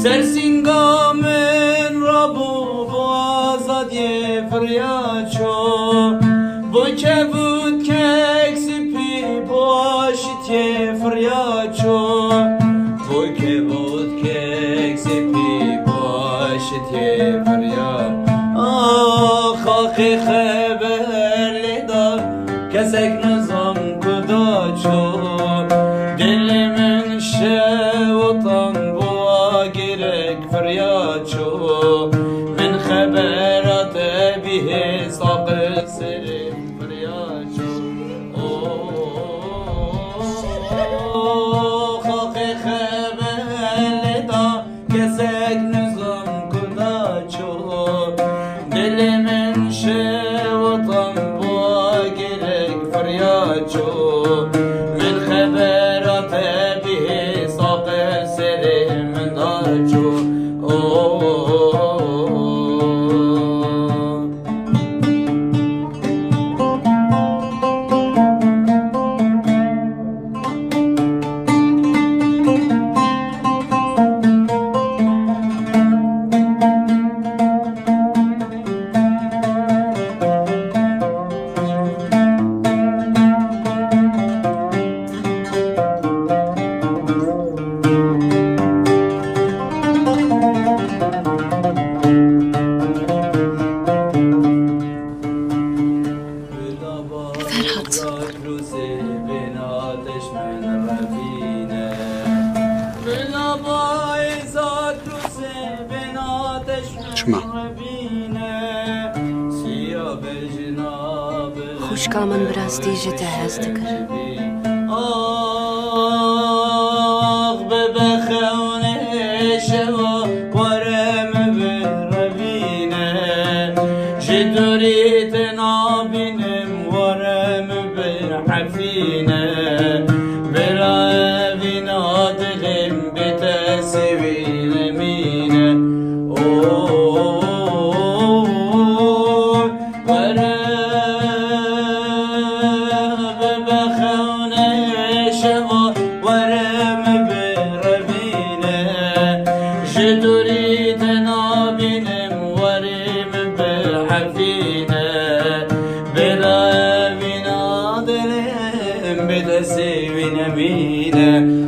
سرسنگامن را بو آزادی فریاچو بو که بود کسی پی باشتی فریاچو بو که بود کسی پی باشتی فریاچو خاقی خبر لیدار کسک نظام کداچو دل من شوطن فریاچو من خبرات به ساق سر فریاچو خاق خبر دا کسک نظام کداچو دل من شوطن با گرک فریاچو من خبرات به ساق سر من داچو خوشگاه من براز دیجه تهز دکر آخ ببخونه شوا ورم بربینه جدوریت نابینم ورم برحفینه براوینا دلم بتسوین مینه جدوري تنابينم وريم بالحفينة بلا بنا دلم بتسوين مينة